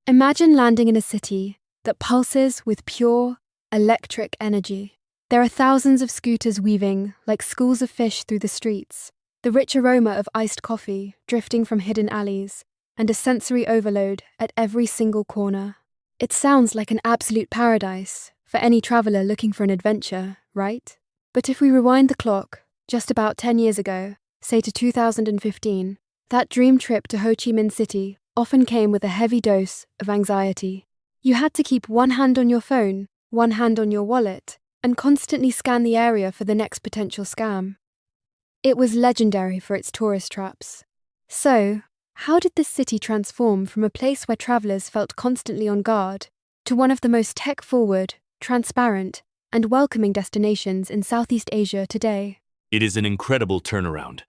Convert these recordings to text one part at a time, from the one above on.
Imagine landing in a city that pulses with pure, electric energy. There are thousands of scooters weaving like schools of fish through the streets, the rich aroma of iced coffee drifting from hidden alleys, and a sensory overload at every single corner. It sounds like an absolute paradise for any traveler looking for an adventure, right? But if we rewind the clock, just about 10 years ago, say to 2015, that dream trip to Ho Chi Minh City often came with a heavy dose of anxiety. You had to keep one hand on your phone, one hand on your wallet, and constantly scan the area for the next potential scam. It was legendary for its tourist traps. So, how did this city transform from a place where travelers felt constantly on guard to one of the most tech-forward, transparent, and welcoming destinations in Southeast Asia today? It is an incredible turnaround.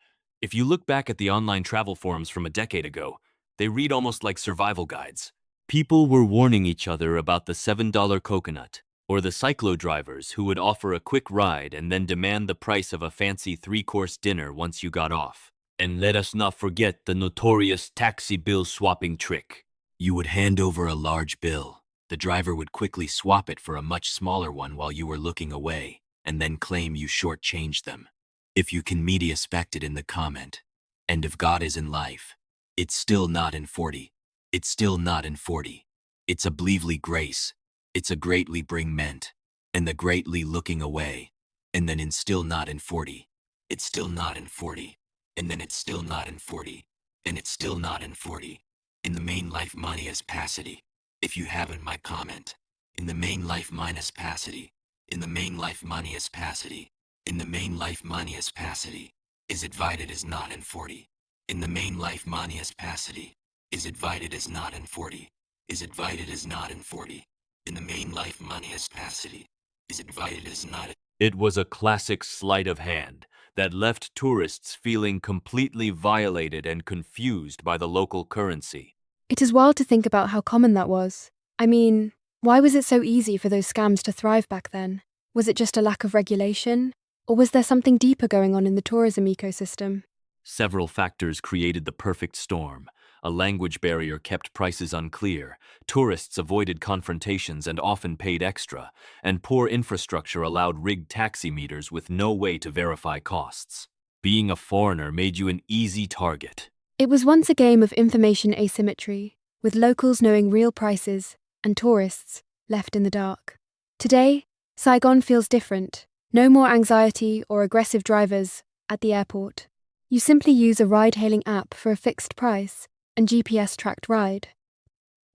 If you look back at the online travel forums from a decade ago, they read almost like survival guides. People were warning each other about the $7 coconut, or the cyclo drivers who would offer a quick ride and then demand the price of a fancy three-course dinner once you got off. And let us not forget the notorious taxi bill swapping trick. You would hand over a large bill. The driver would quickly swap it for a much smaller one while you were looking away, and then claim you shortchanged them. If you can media spect it in the comment, and if God is in life, it's still not in 40. It's still not in 40. It's a bleevely grace. It's a greatly bring meant, and the greatly looking away, and then it's still not in 40. It's still not in 40, and then it's still not in 40, and it's still not in 40. In the main life money as passity. If you haven't my comment, in the main life minus passity, in the main life money as passity, in the main life money as passity, is it divided as not in 40. In the main life money as passity, is it divided as not in 40. Is it divided as not in 40. In the main life money as passity, is it divided as not. It was a classic sleight of hand that left tourists feeling completely violated and confused by the local currency. It is wild to think about how common that was. I mean, why was it so easy for those scams to thrive back then? Was it just a lack of regulation? Or was there something deeper going on in the tourism ecosystem? Several factors created the perfect storm. A language barrier kept prices unclear, tourists avoided confrontations and often paid extra, and poor infrastructure allowed rigged taxi meters with no way to verify costs. Being a foreigner made you an easy target. It was once a game of information asymmetry, with locals knowing real prices and tourists left in the dark. Today, Saigon feels different. No more anxiety or aggressive drivers at the airport. You simply use a ride-hailing app for a fixed price and GPS-tracked ride.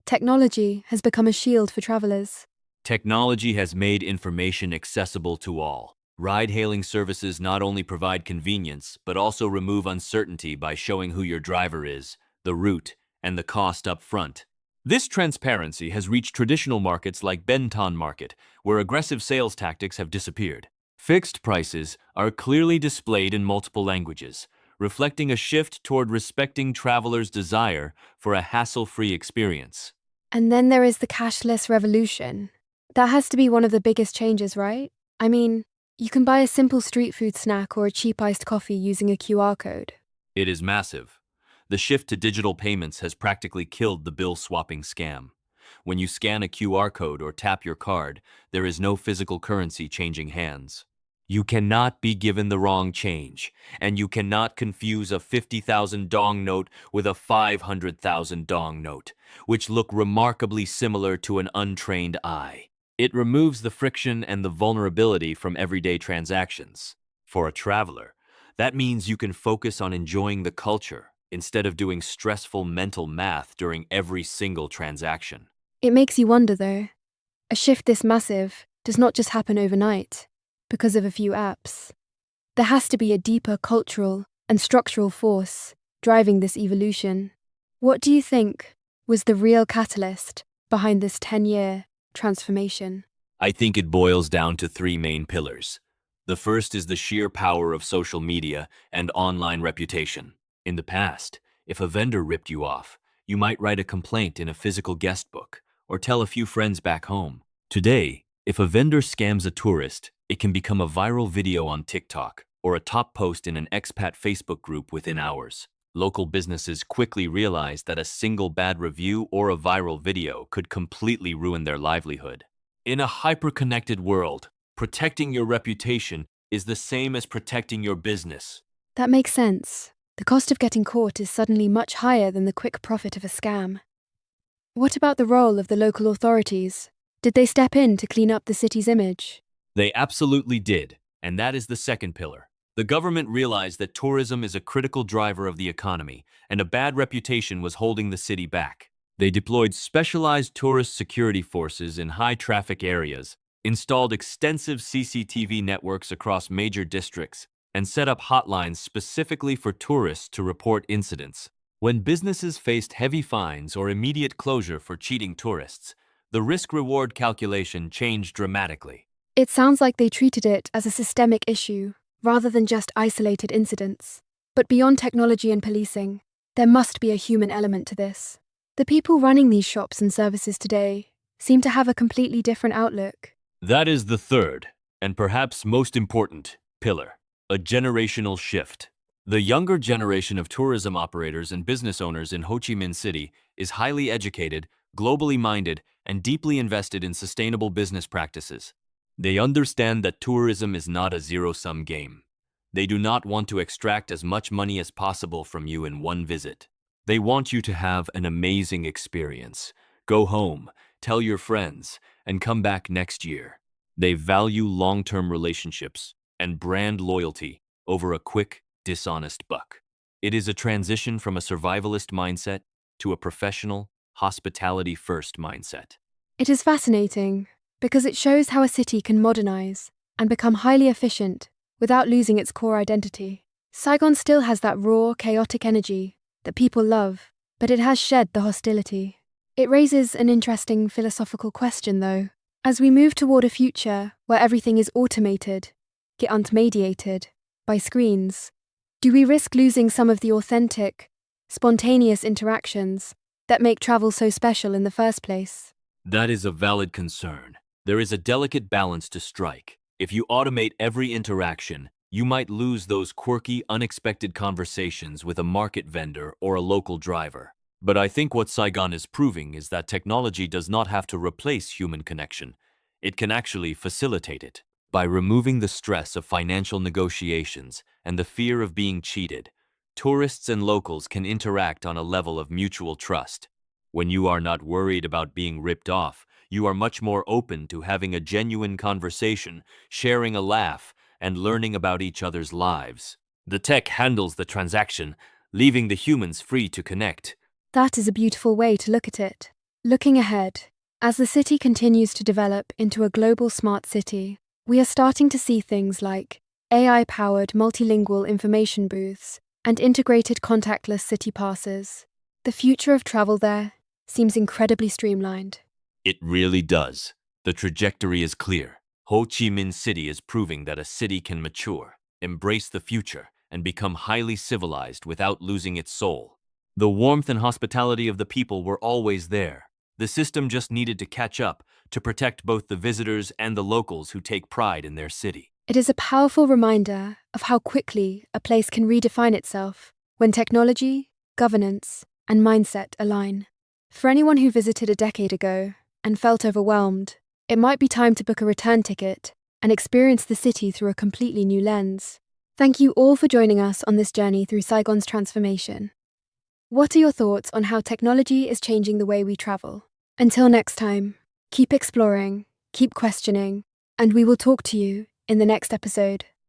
Technology has become a shield for travelers. Technology has made information accessible to all. Ride-hailing services not only provide convenience, but also remove uncertainty by showing who your driver is, the route, and the cost up front. This transparency has reached traditional markets like Ben Thanh Market, where aggressive sales tactics have disappeared. Fixed prices are clearly displayed in multiple languages, reflecting a shift toward respecting travelers' desire for a hassle-free experience. And then there is the cashless revolution. That has to be one of the biggest changes, right? I mean, you can buy a simple street food snack or a cheap iced coffee using a QR code. It is massive. The shift to digital payments has practically killed the bill-swapping scam. When you scan a QR code or tap your card, there is no physical currency changing hands. You cannot be given the wrong change, and you cannot confuse a 50,000 dong note with a 500,000 dong note, which look remarkably similar to an untrained eye. It removes the friction and the vulnerability from everyday transactions. For a traveler, that means you can focus on enjoying the culture instead of doing stressful mental math during every single transaction. It makes you wonder, though. A shift this massive does not just happen overnight because of a few apps. There has to be a deeper cultural and structural force driving this evolution. What do you think was the real catalyst behind this 10-year transformation? I think it boils down to three main pillars. The first is the sheer power of social media and online reputation. In the past, if a vendor ripped you off, you might write a complaint in a physical guest book or tell a few friends back home. Today, if a vendor scams a tourist, it can become a viral video on TikTok or a top post in an expat Facebook group within hours. Local businesses quickly realized that a single bad review or a viral video could completely ruin their livelihood. In a hyper-connected world, protecting your reputation is the same as protecting your business. That makes sense. The cost of getting caught is suddenly much higher than the quick profit of a scam. What about the role of the local authorities? Did they step in to clean up the city's image? They absolutely did, and that is the second pillar. The government realized that tourism is a critical driver of the economy, and a bad reputation was holding the city back. They deployed specialized tourist security forces in high-traffic areas, installed extensive CCTV networks across major districts, and set up hotlines specifically for tourists to report incidents. When businesses faced heavy fines or immediate closure for cheating tourists, the risk-reward calculation changed dramatically. It sounds like they treated it as a systemic issue, rather than just isolated incidents. But beyond technology and policing, there must be a human element to this. The people running these shops and services today seem to have a completely different outlook. That is the third, and perhaps most important, pillar: a generational shift. The younger generation of tourism operators and business owners in Ho Chi Minh City is highly educated, globally minded, and deeply invested in sustainable business practices. They understand that tourism is not a zero-sum game. They do not want to extract as much money as possible from you in one visit. They want you to have an amazing experience. Go home, tell your friends, and come back next year. They value long-term relationships and brand loyalty over a quick, dishonest buck. It is a transition from a survivalist mindset to a professional, hospitality-first mindset. It is fascinating because it shows how a city can modernize and become highly efficient without losing its core identity. Saigon still has that raw, chaotic energy that people love, but it has shed the hostility. It raises an interesting philosophical question, though. As we move toward a future where everything is automated, mediated by screens, do we risk losing some of the authentic, spontaneous interactions that make travel so special in the first place? That is a valid concern. There is a delicate balance to strike. If you automate every interaction, you might lose those quirky, unexpected conversations with a market vendor or a local driver. But I think what Saigon is proving is that technology does not have to replace human connection. It can actually facilitate it. By removing the stress of financial negotiations and the fear of being cheated, tourists and locals can interact on a level of mutual trust. When you are not worried about being ripped off, you are much more open to having a genuine conversation, sharing a laugh, and learning about each other's lives. The tech handles the transaction, leaving the humans free to connect. That is a beautiful way to look at it. Looking ahead, as the city continues to develop into a global smart city, we are starting to see things like AI-powered multilingual information booths and integrated contactless city passes. The future of travel there seems incredibly streamlined. It really does. The trajectory is clear. Ho Chi Minh City is proving that a city can mature, embrace the future, and become highly civilized without losing its soul. The warmth and hospitality of the people were always there. The system just needed to catch up to protect both the visitors and the locals who take pride in their city. It is a powerful reminder of how quickly a place can redefine itself when technology, governance, and mindset align. For anyone who visited a decade ago and felt overwhelmed, it might be time to book a return ticket and experience the city through a completely new lens. Thank you all for joining us on this journey through Saigon's transformation. What are your thoughts on how technology is changing the way we travel? Until next time, keep exploring, keep questioning, and we will talk to you in the next episode.